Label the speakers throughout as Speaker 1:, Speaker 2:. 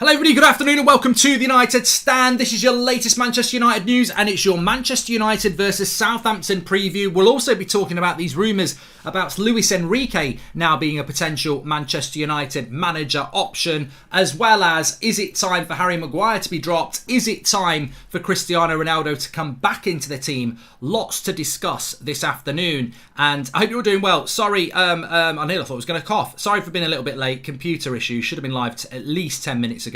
Speaker 1: Hello everybody, good afternoon and welcome to the United Stand. This is your latest Manchester United news and it's your Manchester United versus Southampton preview. We'll also be talking about these rumours about Luis Enrique now being a potential Manchester United manager option, as well as, is it time for Harry Maguire to be dropped? Is it time for Cristiano Ronaldo to come back into the team? Lots to discuss this afternoon and I hope you're all doing well. Sorry, I nearly thought I was going to cough. Sorry for being a little bit late. Computer issues. Should have been live at least 10 minutes ago.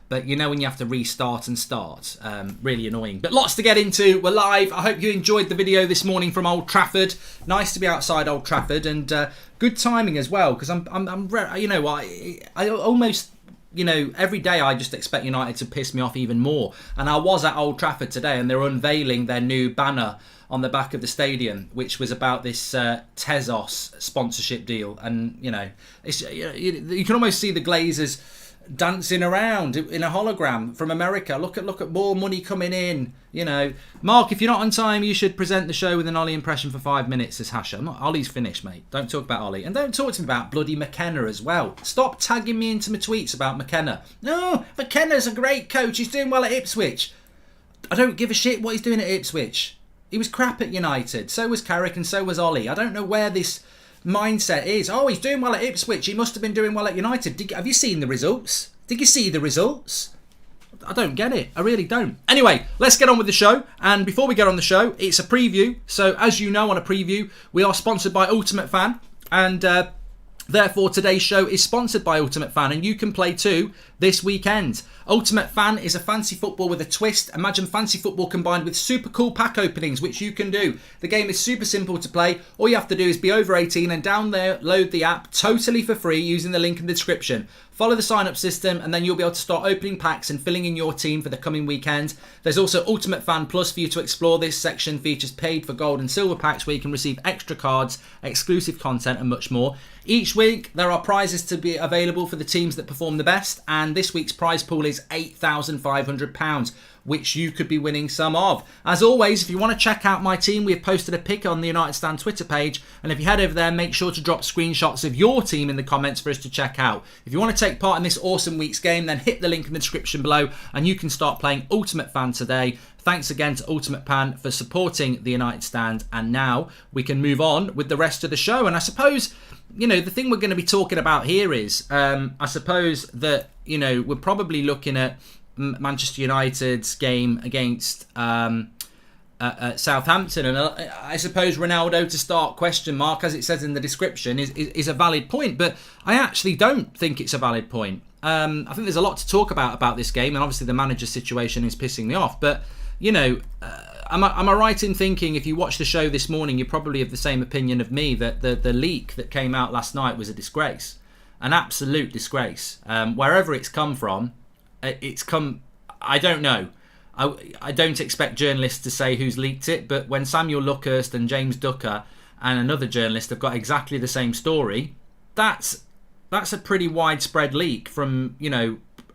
Speaker 1: But you know when you have to restart and start. Really annoying. But lots to get into. We're live. I hope you enjoyed the video this morning from Old Trafford. Nice to be outside Old Trafford and good timing as well, because I almost, every day I just expect United to piss me off even more. And I was at Old Trafford today and they're unveiling their new banner on the back of the stadium, which was about this Tezos sponsorship deal. And, you can almost see the Glazers dancing around in a hologram from America. Look at more money coming in. Mark, if you're not on time, you should present the show with an Ollie impression for 5 minutes, says Hasha. Ollie's finished, mate. Don't talk about Ollie. And don't talk to me about bloody McKenna as well. Stop tagging me into my tweets about McKenna. No, McKenna's a great coach. He's doing well at Ipswich. I don't give a shit what he's doing at Ipswich. He was crap at United. So was Carrick and so was Ollie. I don't know where this mindset is. Oh, he's doing well at Ipswich. He must have been doing well at United. Have you seen the results? Did you see the results? I don't get it. I really don't. Anyway, let's get on with the show. And before we get on the show, it's a preview. So as you know, on a preview, we are sponsored by Ultimate Fan. And therefore, today's show is sponsored by Ultimate Fan. And you can play too this weekend. Ultimate Fan is a fancy football with a twist. Imagine fancy football combined with super cool pack openings, which you can do. The game is super simple to play. All you have to do is be over 18 and download the app totally for free using the link in the description. Follow the sign-up system and then you'll be able to start opening packs and filling in your team for the coming weekend. There's also Ultimate Fan Plus for you to explore. This section features paid for gold and silver packs where you can receive extra cards, exclusive content and much more. Each week there are prizes to be available for the teams that perform the best, and this week's prize pool is £8,500, which you could be winning some of. As always, if you want to check out my team, we have posted a pic on the United Stand Twitter page, and if you head over there, make sure to drop screenshots of your team in the comments for us to check out. If you want to take part in this awesome week's game, then hit the link in the description below and you can start playing Ultimate Fan today. Thanks again to Ultimate Fan for supporting the United Stand, and now we can move on with the rest of the show. And I suppose, the thing we're going to be talking about here is, I suppose that, we're probably looking at Manchester United's game against Southampton, and I suppose Ronaldo to start, question mark, as it says in the description, is a valid point, but I actually don't think it's a valid point. I think there's a lot to talk about this game, and obviously the manager's situation is pissing me off, but am I right in thinking, if you watched the show this morning, you're probably of the same opinion of me, that the leak that came out last night was a disgrace, an absolute disgrace. Wherever it's come from, I don't know. I don't expect journalists to say who's leaked it, but when Samuel Luckhurst and James Ducker and another journalist have got exactly the same story, that's a pretty widespread leak from,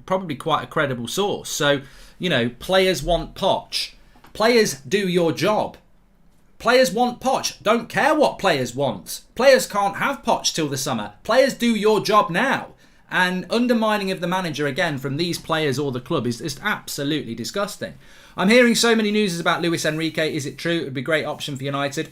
Speaker 1: probably quite a credible source. So, players want Poch. Players do your job. Players want Poch. Don't care what players want. Players can't have Poch till the summer. Players do your job now. And undermining of the manager again from these players or the club is just absolutely disgusting. I'm hearing so many news about Luis Enrique. Is it true? It would be a great option for United.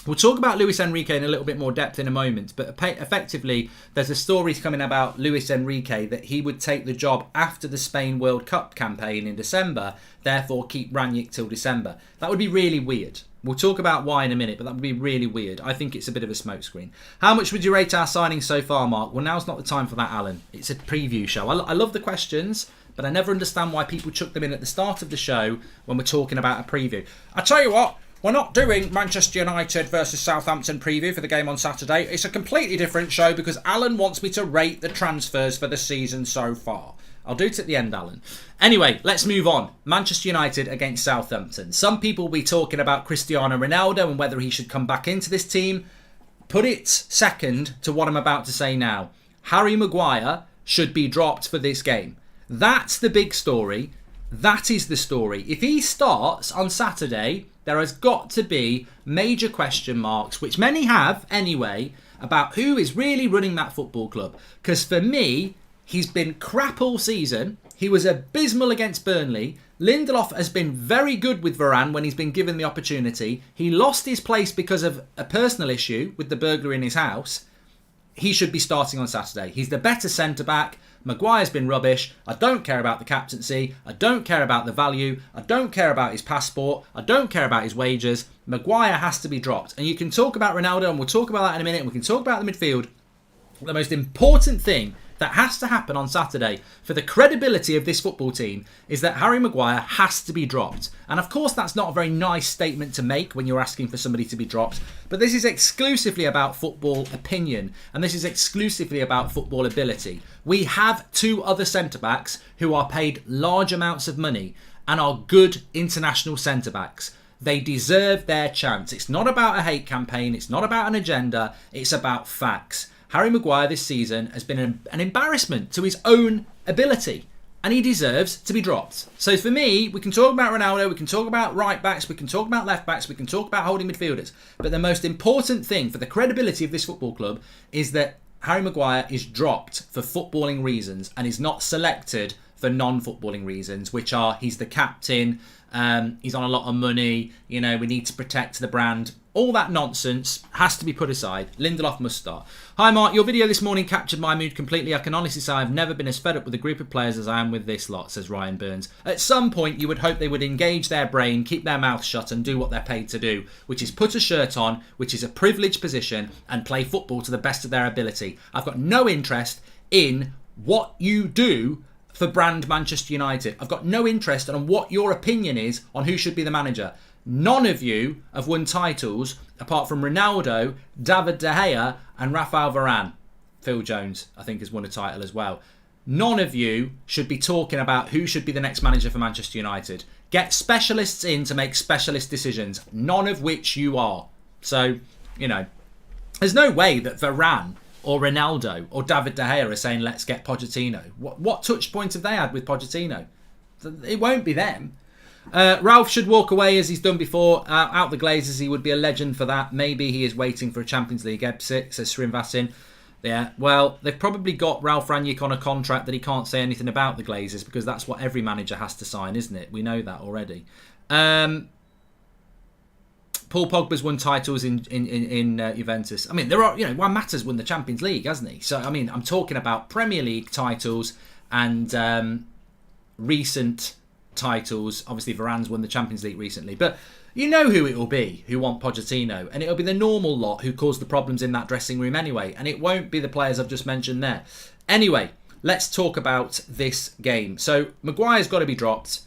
Speaker 1: We'll talk about Luis Enrique in a little bit more depth in a moment, but effectively there's a story coming about Luis Enrique that he would take the job after the Spain World Cup campaign in December, therefore keep Ranić till December. That would be really weird. We'll talk about why in a minute, but that would be really weird. I think it's a bit of a smokescreen. How much would you rate our signings so far, Mark? Well, now's not the time for that, Alan. It's a preview show. I love the questions, but I never understand why people chuck them in at the start of the show when we're talking about a preview. I tell you what, we're not doing Manchester United versus Southampton preview for the game on Saturday. It's a completely different show because Alan wants me to rate the transfers for the season so far. I'll do it at the end, Alan. Anyway, let's move on. Manchester United against Southampton. Some people will be talking about Cristiano Ronaldo and whether he should come back into this team. Put it second to what I'm about to say now. Harry Maguire should be dropped for this game. That's the big story. That is the story. If he starts on Saturday, there has got to be major question marks, which many have anyway, about who is really running that football club. Because for me, He's been crap all season. He was abysmal against Burnley. Lindelof has been very good with Varane when he's been given the opportunity. He lost his place because of a personal issue with the burglar in his house. He should be starting on Saturday. He's the better centre-back. Maguire's been rubbish. I don't care about the captaincy. I don't care about the value. I don't care about his passport. I don't care about his wages. Maguire has to be dropped. And you can talk about Ronaldo, and we'll talk about that in a minute. And we can talk about the midfield. The most important thing that has to happen on Saturday for the credibility of this football team is that Harry Maguire has to be dropped. And of course, that's not a very nice statement to make when you're asking for somebody to be dropped. But this is exclusively about football opinion. And this is exclusively about football ability. We have two other centre-backs who are paid large amounts of money and are good international centre-backs. They deserve their chance. It's not about a hate campaign. It's not about an agenda. It's about facts. Harry Maguire this season has been an embarrassment to his own ability, and he deserves to be dropped. So for me, we can talk about Ronaldo, we can talk about right backs, we can talk about left backs, we can talk about holding midfielders, but the most important thing for the credibility of this football club is that Harry Maguire is dropped for footballing reasons and is not selected for non-footballing reasons, which are he's the captain, he's on a lot of money, we need to protect the brand. All that nonsense has to be put aside. Lindelof must start. Hi Mark, your video this morning captured my mood completely. I can honestly say I've never been as fed up with a group of players as I am with this lot, says Ryan Burns. At some point you would hope they would engage their brain, keep their mouth shut and do what they're paid to do, which is put a shirt on, which is a privileged position, and play football to the best of their ability. I've got no interest in what you do for brand Manchester United. I've got no interest in what your opinion is on who should be the manager. None of you have won titles apart from Ronaldo, David De Gea and Rafael Varane. Phil Jones, I think, has won a title as well. None of you should be talking about who should be the next manager for Manchester United. Get specialists in to make specialist decisions, none of which you are. So, there's no way that Varane or Ronaldo or David De Gea are saying, let's get Pochettino. What touch points have they had with Pochettino? It won't be them. Ralph should walk away as he's done before. Out the Glazers, he would be a legend for that. Maybe he is waiting for a Champions League exit, says Srinvasin. Yeah, well, they've probably got Ralph Rangnick on a contract that he can't say anything about the Glazers because that's what every manager has to sign, isn't it? We know that already. Paul Pogba's won titles in Juventus. I mean, there are, Juan Mata's won the Champions League, hasn't he? So, I mean, I'm talking about Premier League titles and recent titles. Obviously, Varane's won the Champions League recently, but you know who it will be who want Pochettino, and it'll be the normal lot who cause the problems in that dressing room anyway, and it won't be the players I've just mentioned there. Anyway, let's talk about this game. So, Maguire's got to be dropped.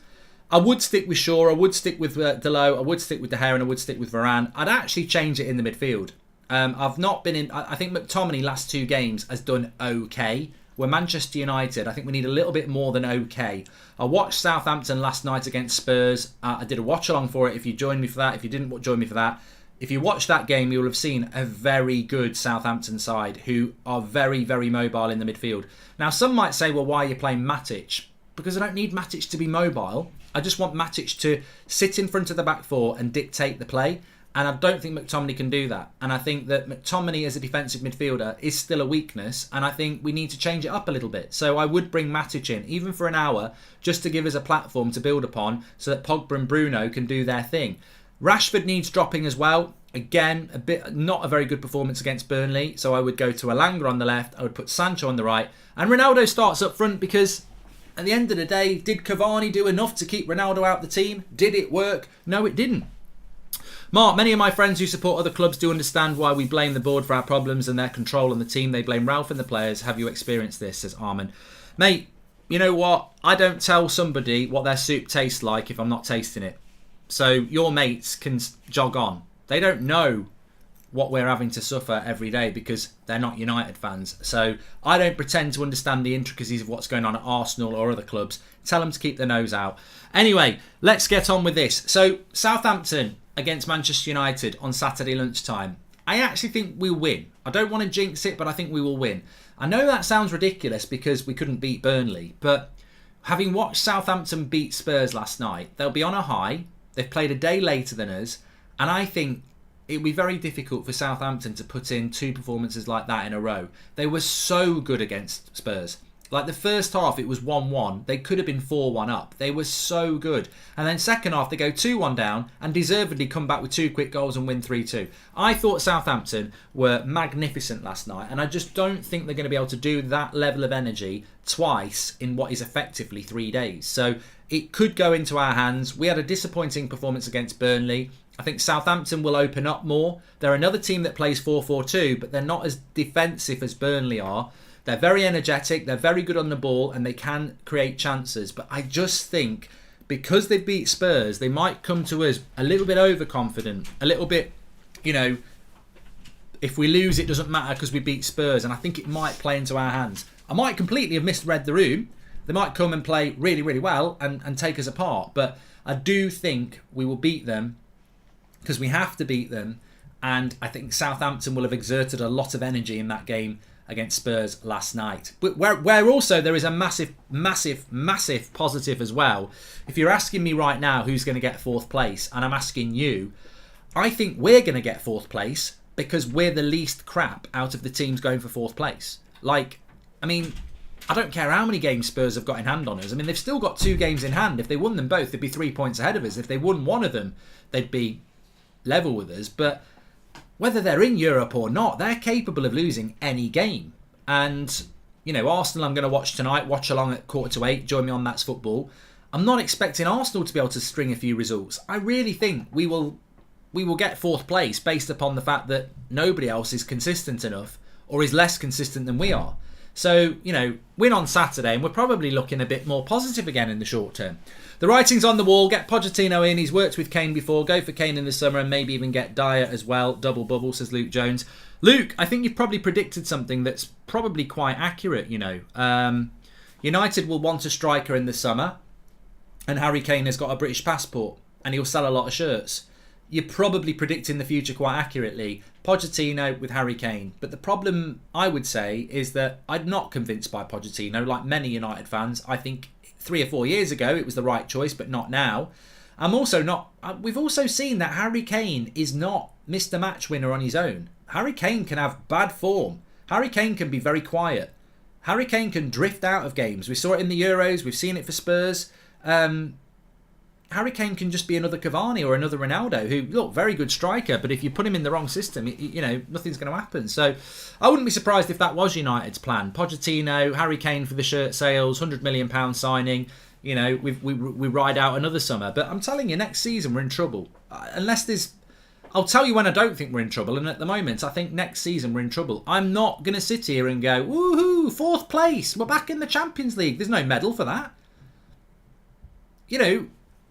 Speaker 1: I would stick with Shaw, I would stick with Delo, I would stick with De Gea, and I would stick with Varane. I'd actually change it in the midfield. I've not been in... I think McTominay last two games has done okay. We're Manchester United. I think we need a little bit more than okay. I watched Southampton last night against Spurs. I did a watch-along for it if you joined me for that. If you didn't join me for that, if you watched that game, you'll have seen a very good Southampton side who are very, very mobile in the midfield. Now, some might say, well, why are you playing Matic? Because I don't need Matic to be mobile. I just want Matic to sit in front of the back four and dictate the play. And I don't think McTominay can do that. And I think that McTominay as a defensive midfielder is still a weakness. And I think we need to change it up a little bit. So I would bring Matic in, even for an hour, just to give us a platform to build upon so that Pogba and Bruno can do their thing. Rashford needs dropping as well. Again, not a very good performance against Burnley. So I would go to Elanga on the left. I would put Sancho on the right. And Ronaldo starts up front because... at the end of the day, did Cavani do enough to keep Ronaldo out the team? Did it work? No, it didn't. Mark, many of my friends who support other clubs do understand why we blame the board for our problems and their control on the team. They blame Ralph and the players. Have you experienced this? Says Armin. Mate, you know what? I don't tell somebody what their soup tastes like if I'm not tasting it. So your mates can jog on. They don't know what we're having to suffer every day because they're not United fans. So I don't pretend to understand the intricacies of what's going on at Arsenal or other clubs. Tell them to keep their nose out. Anyway, let's get on with this. So Southampton against Manchester United on Saturday lunchtime. I actually think we'll win. I don't want to jinx it, but I think we will win. I know that sounds ridiculous because we couldn't beat Burnley, but having watched Southampton beat Spurs last night, they'll be on a high. They've played a day later than us, and I think it would be very difficult for Southampton to put in two performances like that in a row. They were so good against Spurs. Like the first half, it was 1-1. They could have been 4-1 up. They were so good. And then second half, they go 2-1 down and deservedly come back with 2 quick goals and win 3-2. I thought Southampton were magnificent last night, and I just don't think they're going to be able to do that level of energy twice in what is effectively 3 days. So it could go into our hands. We had a disappointing performance against Burnley. I think Southampton will open up more. They're another team that plays 4-4-2, but they're not as defensive as Burnley are. They're very energetic, they're very good on the ball, and they can create chances. But I just think because they beat Spurs, they might come to us a little bit overconfident, a little bit, if we lose, it doesn't matter because we beat Spurs. And I think it might play into our hands. I might completely have misread the room. They might come and play really, really well and take us apart. But I do think we will beat them because we have to beat them. And I think Southampton will have exerted a lot of energy in that game against Spurs last night. But where also there is a massive, massive, massive positive as well. If you're asking me right now who's going to get 4th place, and I'm asking you, I think we're going to get 4th place because we're the least crap out of the teams going for 4th place. I don't care how many games Spurs have got in hand on us. They've still got 2 games in hand. If they won them both, they'd be 3 points ahead of us. If they won one of them, they'd be level with us. But whether they're in Europe or not, they're capable of losing any game. And, Arsenal I'm going to watch tonight, watch along at 7:45, join me on That's Football. I'm not expecting Arsenal to be able to string a few results. I really think we will get 4th place based upon the fact that nobody else is consistent enough or is less consistent than we are. So, win on Saturday and we're probably looking a bit more positive again in the short term. The writing's on the wall. Get Pochettino in. He's worked with Kane before. Go for Kane in the summer and maybe even get Dyer as well. Double bubble, says Luke Jones. Luke, I think you've probably predicted something that's probably quite accurate, United will want a striker in the summer and Harry Kane has got a British passport and he'll sell a lot of shirts. You're probably predicting the future quite accurately. Pochettino with Harry Kane. But the problem, I would say, is that I'm not convinced by Pochettino, like many United fans. I think 3 or 4 years ago it was the right choice, but not now. We've also seen that Harry Kane is not Mr. Match winner on his own. Harry Kane can have bad form. Harry Kane can be very quiet. Harry Kane can drift out of games. We saw it in the Euros. We've seen it for Spurs. Harry Kane can just be another Cavani or another Ronaldo who, look, very good striker, but if you put him in the wrong system, nothing's going to happen. So I wouldn't be surprised if that was United's plan. Pochettino, Harry Kane for the shirt sales, £100 million signing. We ride out another summer. But I'm telling you, next season we're in trouble. I'll tell you when I don't think we're in trouble, and at the moment I think next season we're in trouble. I'm not going to sit here and go, woohoo, 4th place, we're back in the Champions League. There's no medal for that.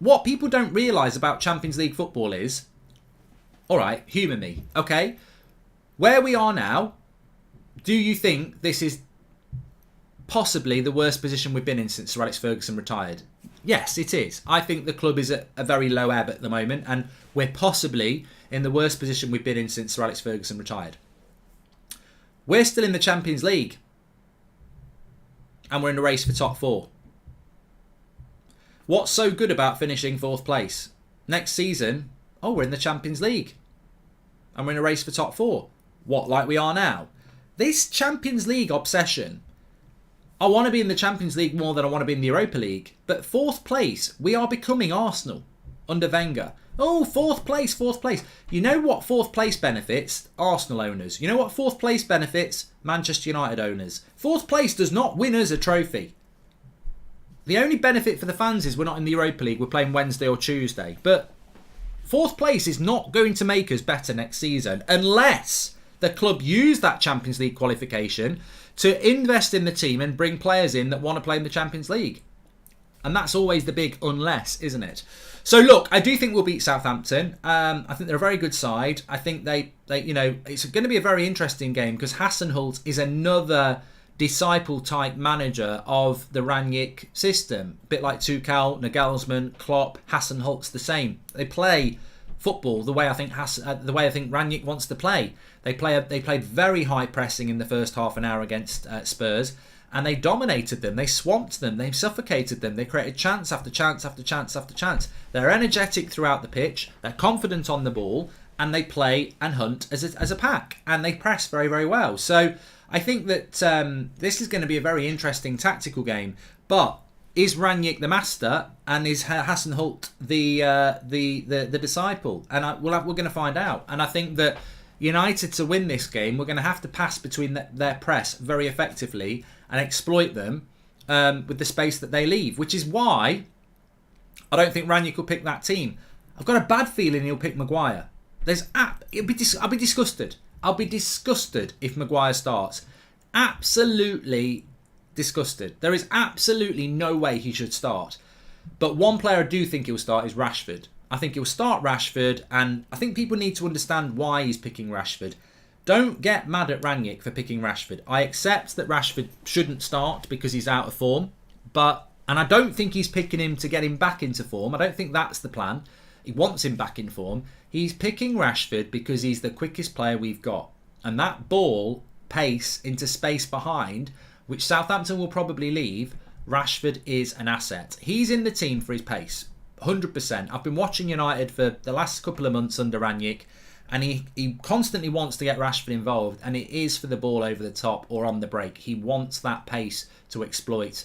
Speaker 1: What people don't realise about Champions League football is, alright, humour me, okay? Where we are now, do you think this is possibly the worst position we've been in since Sir Alex Ferguson retired? Yes, it is. I think the club is at a very low ebb at the moment, and we're possibly in the worst position we've been in since Sir Alex Ferguson retired. We're still in the Champions League, and we're in the race for top 4. What's so good about finishing 4th place? Next season, we're in the Champions League, and we're in a race for top 4. What, like we are now? This Champions League obsession, I want to be in the Champions League more than I want to be in the Europa League. But 4th place, we are becoming Arsenal under Wenger. Oh, 4th place, 4th place. You know what 4th place benefits? Arsenal owners. You know what 4th place benefits? Manchester United owners. 4th place does not win us a trophy. The only benefit for the fans is we're not in the Europa League. We're playing Wednesday or Tuesday. But 4th place is not going to make us better next season unless the club use that Champions League qualification to invest in the team and bring players in that want to play in the Champions League. And that's always the big unless, isn't it? So look, I do think we'll beat Southampton. I think they're a very good side. I think they it's going to be a very interesting game because Hasenhüttl is another disciple-type manager of the Rangnick system. A bit like Tuchel, Nagelsmann, Klopp, Hasenhüttl's the same. They play football the way I think Rangnick wants to play. They played very high pressing in the first half an hour against Spurs, and they dominated them. They swamped them. They suffocated them. They created chance after chance after chance after chance. They're energetic throughout the pitch. They're confident on the ball. and they play and hunt as a pack, and they press very, very well. So I think that this is going to be a very interesting tactical game. But is Rangnick the master, and is Hasenhüttl the disciple? And we're going to find out. And I think that United, to win this game, we're going to have to pass between their press very effectively and exploit them with the space that they leave, which is why I don't think Rangnick will pick that team. I've got a bad feeling he'll pick Maguire. I'll be disgusted. I'll be disgusted if Maguire starts. Absolutely disgusted. There is absolutely no way he should start. But one player I do think he'll start is Rashford. I think he'll start Rashford, and I think people need to understand why he's picking Rashford. Don't get mad at Rangnick for picking Rashford. I accept that Rashford shouldn't start because he's out of form, and I don't think he's picking him to get him back into form. I don't think that's the plan. He wants him back in form. He's picking Rashford because he's the quickest player we've got. And that ball, pace into space behind, which Southampton will probably leave, Rashford is an asset. He's in the team for his pace, 100%. I've been watching United for the last couple of months under Rangnick, and he constantly wants to get Rashford involved, and it is for the ball over the top or on the break. He wants that pace to exploit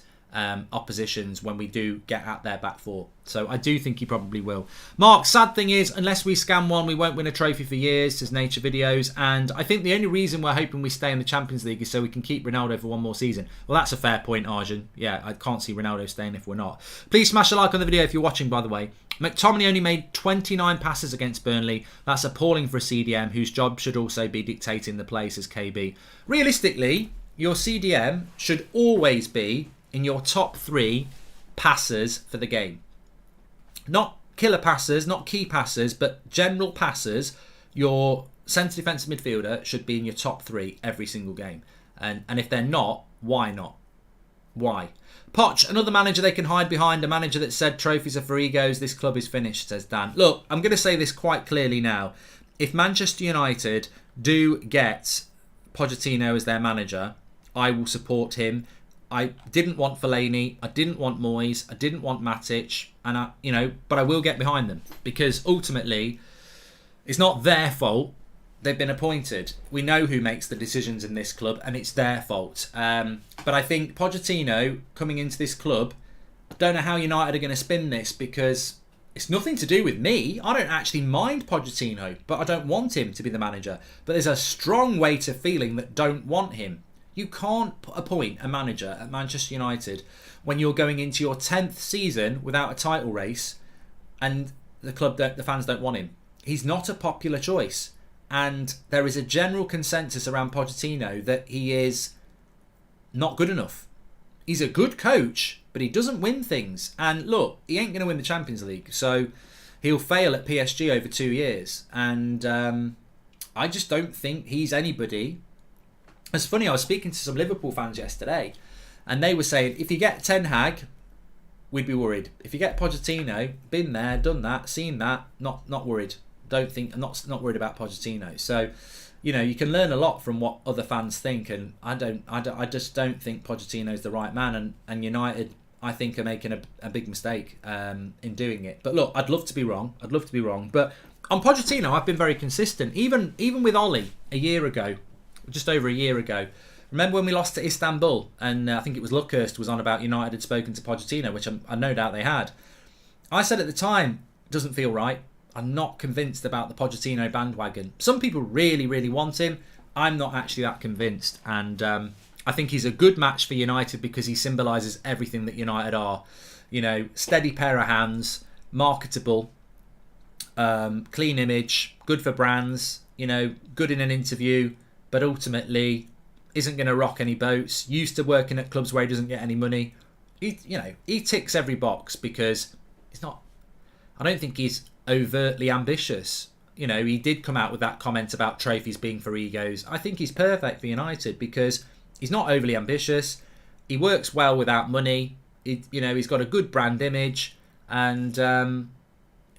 Speaker 1: oppositions when we do get at their back four. So I do think he probably will. Mark, sad thing is, unless we scam one, we won't win a trophy for years, says Nature Videos. And I think the only reason we're hoping we stay in the Champions League is so we can keep Ronaldo for one more season. Well, that's a fair point, Arjun. Yeah, I can't see Ronaldo staying if we're not. Please smash a like on the video if you're watching, by the way. McTominay only made 29 passes against Burnley. That's appalling for a CDM, whose job should also be dictating the play, says KB. Realistically, your CDM should always be in your top 3 passers for the game. Not killer passers, not key passers, but general passers. Your centre defensive midfielder should be in your top 3 every single game. And if they're not, why not? Why? Poch, another manager they can hide behind, a manager that said trophies are for egos, this club is finished, says Dan. Look, I'm going to say this quite clearly now. If Manchester United do get Pochettino as their manager, I will support him. I didn't want Fellaini, I didn't want Moyes, I didn't want Matic, but I will get behind them because ultimately it's not their fault. They've been appointed. We know who makes the decisions in this club, and it's their fault. But I think Pochettino coming into this club, I don't know how United are going to spin this because it's nothing to do with me. I don't actually mind Pochettino, but I don't want him to be the manager. But there's a strong weight of feeling that don't want him. You can't appoint a manager at Manchester United when you're going into your 10th season without a title race and the fans don't want him. He's not a popular choice. And there is a general consensus around Pochettino that he is not good enough. He's a good coach, but he doesn't win things. And look, he ain't going to win the Champions League. So he'll fail at PSG over 2 years. And I just don't think he's anybody. It's funny, I was speaking to some Liverpool fans yesterday, and they were saying, if you get Ten Hag, we'd be worried. If you get Pochettino, been there, done that, seen that, not worried. I'm not worried about Pochettino. So, you can learn a lot from what other fans think, and I just don't think Pochettino's the right man, and United, I think, are making a big mistake in doing it. But look, I'd love to be wrong. But on Pochettino, I've been very consistent, even with Ollie a year ago. Just over a year ago. Remember when we lost to Istanbul, and I think it was Luckhurst was on about United had spoken to Pochettino, which I no doubt they had. I said at the time, doesn't feel right. I'm not convinced about the Pochettino bandwagon. Some people really, really want him. I'm not actually that convinced. And I think he's a good match for United because he symbolises everything that United are. Steady pair of hands, marketable, clean image, good for brands, good in an interview, but ultimately isn't going to rock any boats. Used to working at clubs where he doesn't get any money. He ticks every box because he's not. I don't think he's overtly ambitious. He did come out with that comment about trophies being for egos. I think he's perfect for United because he's not overly ambitious. He works well without money. He's got a good brand image, and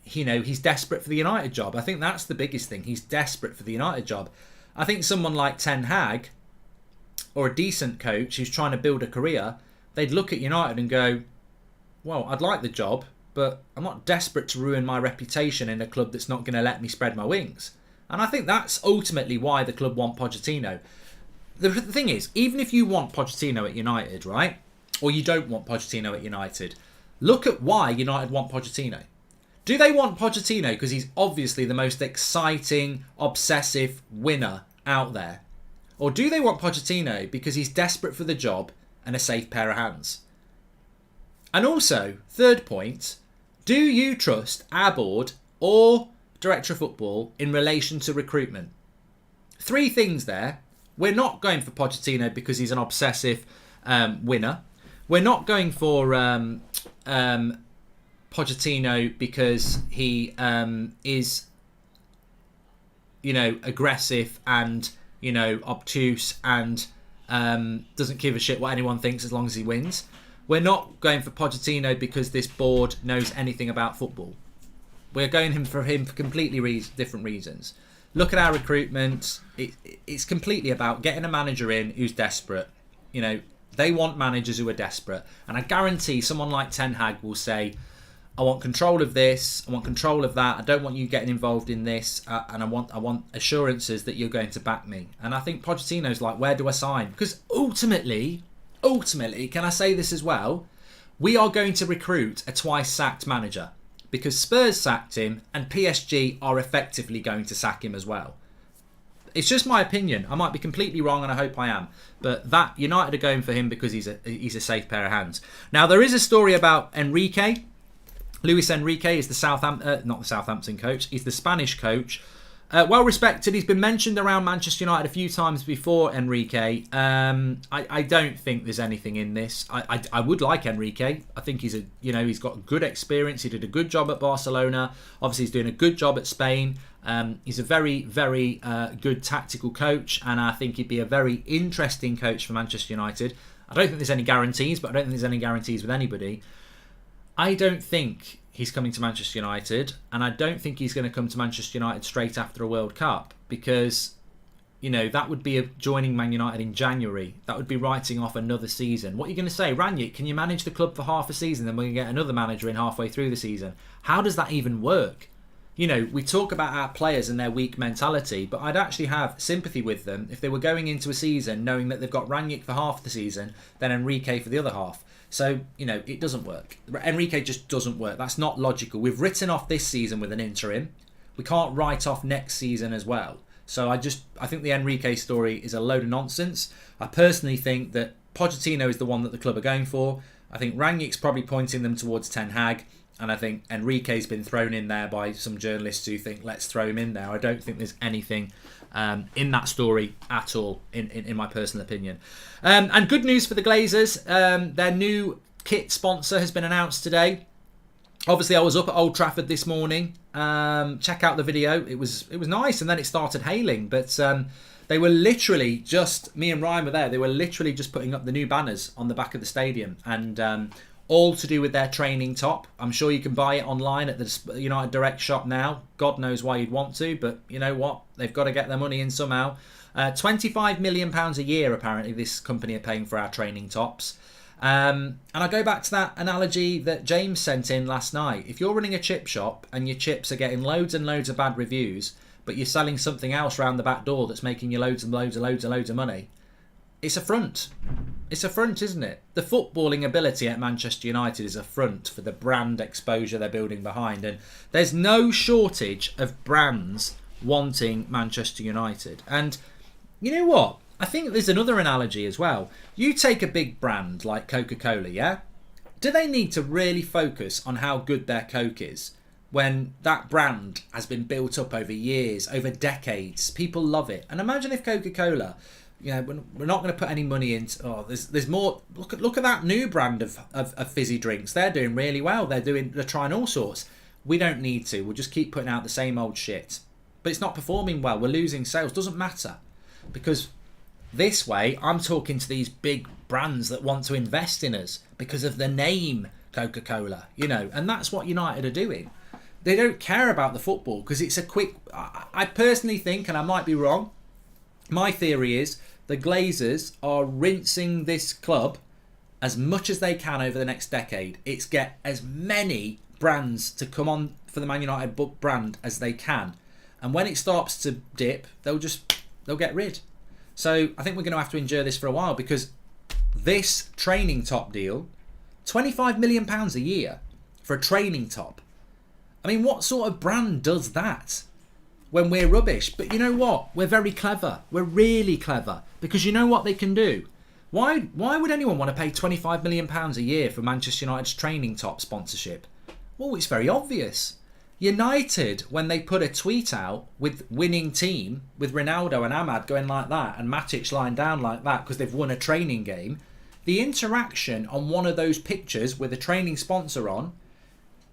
Speaker 1: he's desperate for the United job. I think that's the biggest thing. He's desperate for the United job. I think someone like Ten Hag, or a decent coach who's trying to build a career, they'd look at United and go, well, I'd like the job, but I'm not desperate to ruin my reputation in a club that's not going to let me spread my wings. And I think that's ultimately why the club want Pochettino. The thing is, even if you want Pochettino at United, right? Or you don't want Pochettino at United, look at why United want Pochettino. Do they want Pochettino because he's obviously the most exciting, obsessive winner out there? Or do they want Pochettino because he's desperate for the job and a safe pair of hands? And also, third point, do you trust our board or director of football in relation to recruitment? 3 things there. We're not going for Pochettino because he's an obsessive winner. We're not going for Pochettino because he is, aggressive and, obtuse and doesn't give a shit what anyone thinks as long as he wins. We're not going for Pochettino because this board knows anything about football. We're going for him for completely different reasons. Look at our recruitment. It's completely about getting a manager in who's desperate. They want managers who are desperate. And I guarantee someone like Ten Hag will say, I want control of this. I want control of that. I don't want you getting involved in this. And I want assurances that you're going to back me. And I think Pochettino's like, where do I sign? Because ultimately, can I say this as well? We are going to recruit a twice sacked manager. Because Spurs sacked him and PSG are effectively going to sack him as well. It's just my opinion. I might be completely wrong and I hope I am. But that United are going for him because he's a safe pair of hands. Now there is a story about Enrique. Luis Enrique is not the Southampton coach. He's the Spanish coach. Well respected. He's been mentioned around Manchester United a few times before, Enrique. I don't think there's anything in this. I would like Enrique. I think he's got good experience. He did a good job at Barcelona. Obviously, he's doing a good job at Spain. He's a very, very good tactical coach, and I think he'd be a very interesting coach for Manchester United. I don't think there's any guarantees, but I don't think there's any guarantees with anybody. I don't think he's coming to Manchester United, and I don't think he's going to come to Manchester United straight after a World Cup because, that would be joining Man United in January. That would be writing off another season. What are you going to say? Ranić, can you manage the club for half a season, then we're going to get another manager in halfway through the season? How does that even work? We talk about our players and their weak mentality, but I'd actually have sympathy with them if they were going into a season knowing that they've got Ranić for half the season, then Enrique for the other half. So, it doesn't work. Enrique just doesn't work. That's not logical. We've written off this season with an interim. We can't write off next season as well. So I think the Enrique story is a load of nonsense. I personally think that Pochettino is the one that the club are going for. I think Ranić's probably pointing them towards Ten Hag. And I think Enrique's been thrown in there by some journalists who think, let's throw him in there. I don't think there's anything in that story at all, in my personal opinion. And good news for the Glazers. Their new kit sponsor has been announced today. Obviously, I was up at Old Trafford this morning. Check out the video. It was nice, and then it started hailing. But they were literally just, me and Ryan were there, they were literally just putting up the new banners on the back of the stadium. And all to do with their training top. I'm sure you can buy it online at the United Direct shop now. God knows why you'd want to, but you know what? They've got to get their money in somehow. £25 million a year, apparently, this company are paying for our training tops. And I go back to that analogy that James sent in last night. If you're running a chip shop and your chips are getting loads and loads of bad reviews, but you're selling something else around the back door that's making you loads and loads and loads and loads of money, it's a front. It's a front, isn't it? The footballing ability at Manchester United is a front for the brand exposure they're building behind. And there's no shortage of brands wanting Manchester United. And you know what? I think there's another analogy as well. You take a big brand like Coca-Cola, yeah? Do they need to really focus on how good their Coke is when that brand has been built up over years, over decades? People love it. And imagine if Coca-Cola... we're not going to put any money into. There's more. Look at that new brand of fizzy drinks. They're doing really well. They're trying all sorts. We don't need to. We'll just keep putting out the same old shit. But it's not performing well. We're losing sales. Doesn't matter, because this way I'm talking to these big brands that want to invest in us because of the name Coca-Cola. And that's what United are doing. They don't care about the football because it's a quick. I personally think, and I might be wrong. My theory is the Glazers are rinsing this club as much as they can over the next decade. It's get as many brands to come on for the Man United brand as they can. And when it starts to dip, they'll get rid. So I think we're going to have to endure this for a while, because this training top deal, £25 million a year for a training top. I mean, what sort of brand does that when we're rubbish? But you know what? We're very clever. We're really clever, because you know what they can do? Why would anyone want to pay £25 million a year for Manchester United's training top sponsorship? Well, it's very obvious. United, when they put a tweet out with winning team, with Ronaldo and Ahmad going like that and Matic lying down like that because they've won a training game, the interaction on one of those pictures with a training sponsor on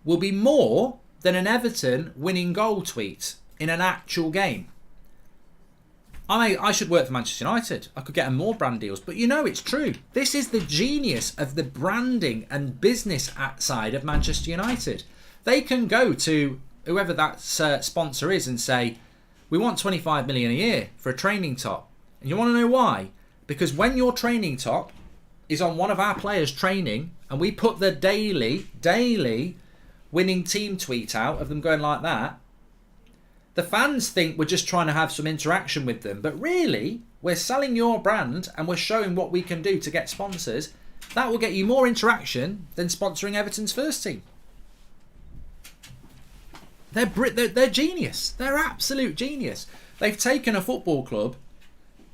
Speaker 1: will be more than an Everton winning goal tweet in an actual game. I should work for Manchester United. I could get them more brand deals. But you know, it's true. This is the genius of the branding and business side of Manchester United. They can go to whoever that sponsor is and say, we want 25 million a year for a training top. And you want to know why? Because when your training top is on one of our players training, and we put the daily winning team tweet out of them going like that, the fans think we're just trying to have some interaction with them. But really, we're selling your brand and we're showing what we can do to get sponsors. That will get you more interaction than sponsoring Everton's first team. They're genius. They're absolute genius. They've taken a football club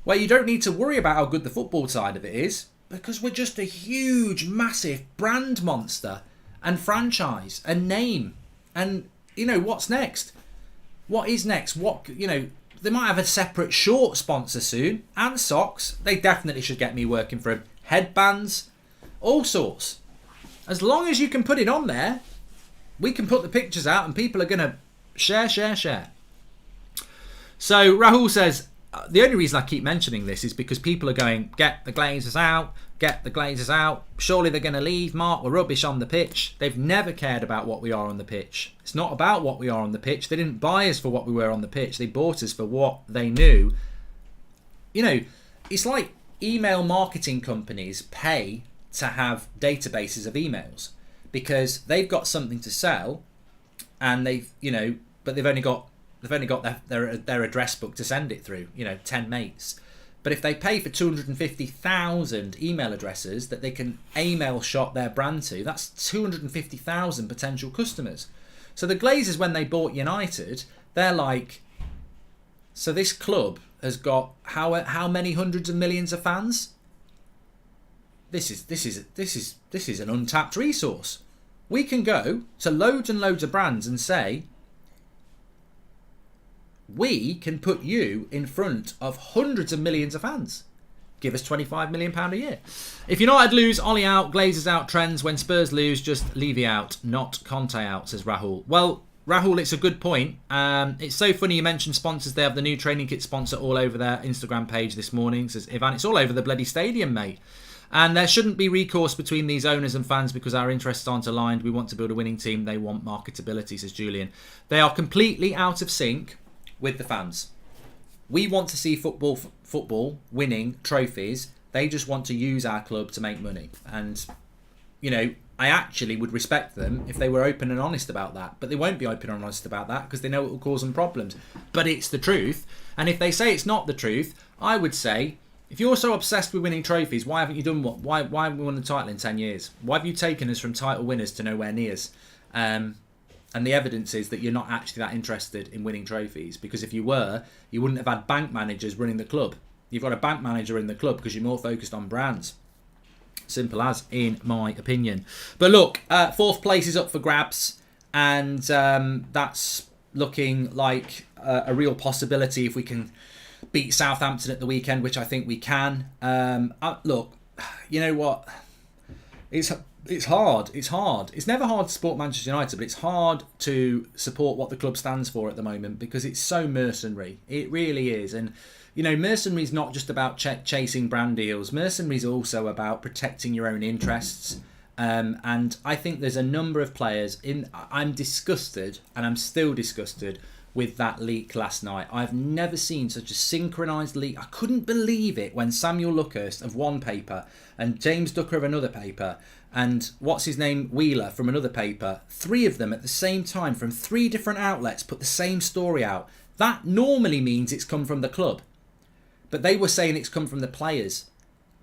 Speaker 1: where you don't need to worry about how good the football side of it is, because we're just a huge, massive brand monster and franchise and name. And, you know, what's next? What is next? They might have a separate short sponsor soon, and socks. They definitely should get me working for them. Headbands, all sorts. As long as you can put it on there, we can put the pictures out and people are going to share. So Rahul says, the only reason I keep mentioning this is because people are going, get the Glazers out. Surely they're going to leave. Mark, we're rubbish on the pitch. They've never cared about what we are on the pitch. It's not about what we are on the pitch. They didn't buy us for what we were on the pitch. They bought us for what they knew. You know, it's like email marketing companies pay to have databases of emails because they've got something to sell, and but they've only got their address book to send it through, 10 mates. But if they pay for 250,000 email addresses that they can email shot their brand to, that's 250,000 potential customers. So the Glazers, when they bought United, they're like, so this club has got how many hundreds of millions of fans? This is an untapped resource. We can go to loads and loads of brands and say, we can put you in front of hundreds of millions of fans. Give us £25 million a year. If United lose, Ollie out, Glazers out, trends. When Spurs lose, just Levy out, not Conte out, says Rahul. Well, Rahul, it's a good point. It's so funny you mentioned sponsors. They have the new training kit sponsor all over their Instagram page this morning, says Ivan. It's all over the bloody stadium, mate. And there shouldn't be recourse between these owners and fans because our interests aren't aligned. We want to build a winning team. They want marketability, says Julian. They are completely out of sync with the fans. We want to see football winning trophies. They just want to use our club to make money. And, I actually would respect them if they were open and honest about that. But they won't be open and honest about that because they know it will cause them problems. But it's the truth. And if they say it's not the truth, I would say, if you're so obsessed with winning trophies, why haven't you done what? Why haven't we won the title in 10 years? Why have you taken us from title winners to nowhere nears? And the evidence is that you're not actually that interested in winning trophies, because if you were, you wouldn't have had bank managers running the club. You've got a bank manager in the club because you're more focused on brands. Simple as, in my opinion. But look, fourth place is up for grabs, and that's looking like a real possibility if we can beat Southampton at the weekend, which I think we can. Look, you know what? It's hard. It's never hard to support Manchester United, but it's hard to support what the club stands for at the moment because it's so mercenary. It really is. And, mercenary is not just about chasing brand deals. Mercenary is also about protecting your own interests. And I think there's a number of players I'm disgusted, and I'm still disgusted with that leak last night. I've never seen such a synchronised leak. I couldn't believe it when Samuel Luckhurst of one paper and James Ducker of another paper and Wheeler from another paper, three of them at the same time from three different outlets put the same story out. That normally means it's come from the club. But they were saying it's come from the players.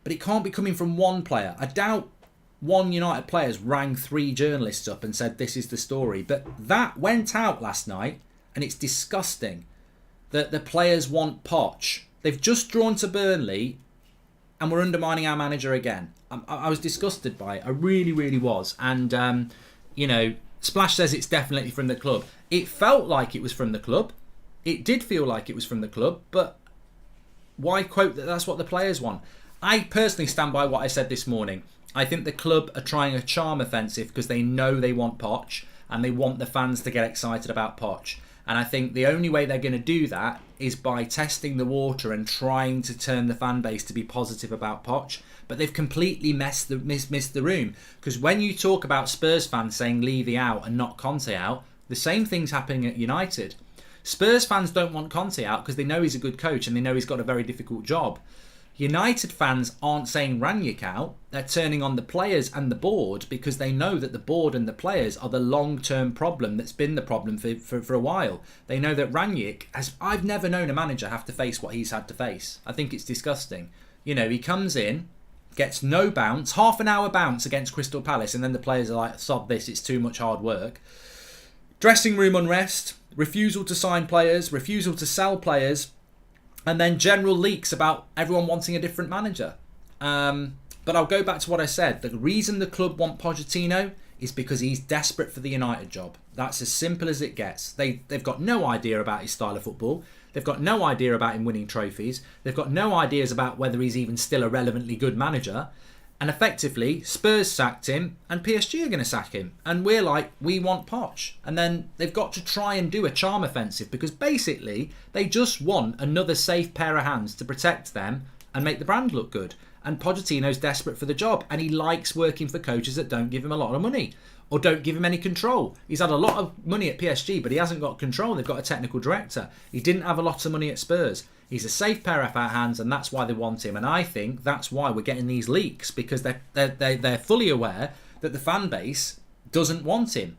Speaker 1: But it can't be coming from one player. I doubt one United players rang 3 journalists up and said this is the story. But that went out last night, and it's disgusting that the players want Poch. They've just drawn to Burnley, and we're undermining our manager again. I was disgusted by it. I really, really was. And, you know, Splash says it's definitely from the club. It felt like it was from the club. It did feel like it was from the club. But why quote that that's what the players want? I personally stand by what I said this morning. I think the club are trying a charm offensive because they know they want Poch and they want the fans to get excited about Poch. And I think the only way they're going to do that is by testing the water and trying to turn the fan base to be positive about Poch. But they've completely missed the room. Because when you talk about Spurs fans saying Levy out and not Conte out, the same thing's happening at United. Spurs fans don't want Conte out because they know he's a good coach and they know he's got a very difficult job. United fans aren't saying Rangnick out. They're turning on the players and the board because they know that the board and the players are the long-term problem that's been the problem for a while. They know that Rangnick has... I've never known a manager have to face what he's had to face. I think it's disgusting. You know, he comes in, gets no bounce, half an hour bounce against Crystal Palace, and then the players are like, sod this, it's too much hard work. Dressing room unrest, refusal to sign players, refusal to sell players, and then general leaks about everyone wanting a different manager. But I'll go back to what I said. The reason the club want Pochettino is because he's desperate for the United job. That's as simple as it gets. They've got no idea about his style of football. They've got no idea about him winning trophies. They've got no ideas about whether he's even still a relevantly good manager. And effectively, Spurs sacked him and PSG are going to sack him. And we're like, we want Poch. And then they've got to try and do a charm offensive because basically they just want another safe pair of hands to protect them and make the brand look good. And Pochettino's desperate for the job and he likes working for coaches that don't give him a lot of money or don't give him any control. He's had a lot of money at PSG, but he hasn't got control. They've got a technical director. He didn't have a lot of money at Spurs. He's a safe pair of our hands, and that's why they want him. And I think that's why we're getting these leaks because they're fully aware that the fan base doesn't want him.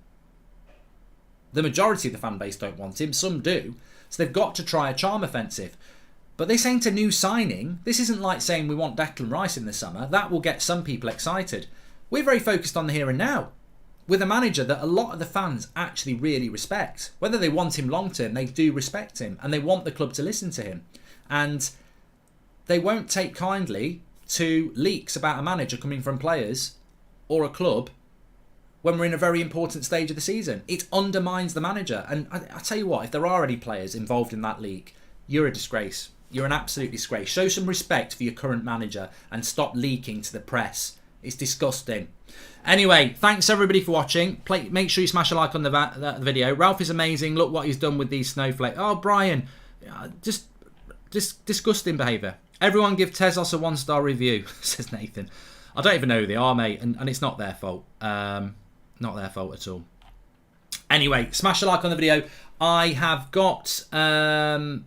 Speaker 1: The majority of the fan base don't want him. Some do. So they've got to try a charm offensive. But this ain't a new signing. This isn't like saying we want Declan Rice in the summer. That will get some people excited. We're very focused on the here and now with a manager that a lot of the fans actually really respect. Whether they want him long term, they do respect him and they want the club to listen to him. And they won't take kindly to leaks about a manager coming from players or a club when we're in a very important stage of the season. It undermines the manager. And I tell you what, if there are any players involved in that leak, you're a disgrace. You're an absolute disgrace. Show some respect for your current manager and stop leaking to the press. It's disgusting. Anyway, thanks everybody for watching. Make sure you smash a like on the video. Ralph is amazing. Look what he's done with these snowflakes. Oh, Brian, just disgusting behaviour. Everyone give Tezos a 1-star review, says Nathan. I don't even know who they are, mate, and it's not their fault. Not their fault at all. Anyway, smash a like on the video. I have got... I'm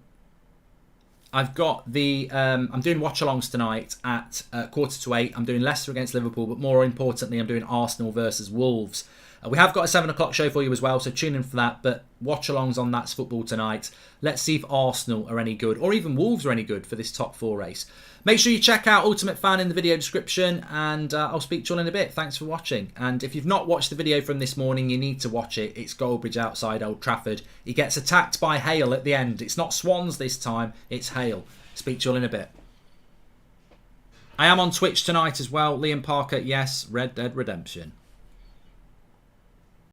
Speaker 1: doing watch-alongs tonight at 7:45. I'm doing Leicester against Liverpool, but more importantly, I'm doing Arsenal versus Wolves. We have got a 7 o'clock show for you as well, so tune in for that. But watch-alongs on That's Football tonight. Let's see if Arsenal are any good, or even Wolves are any good for this top 4 race. Make sure you check out Ultimate Fan in the video description, and I'll speak to you all in a bit. Thanks for watching. And if you've not watched the video from this morning, you need to watch it. It's Goldbridge outside Old Trafford. He gets attacked by hail at the end. It's not swans this time, it's hail. Speak to you all in a bit. I am on Twitch tonight as well. Liam Parker, yes, Red Dead Redemption.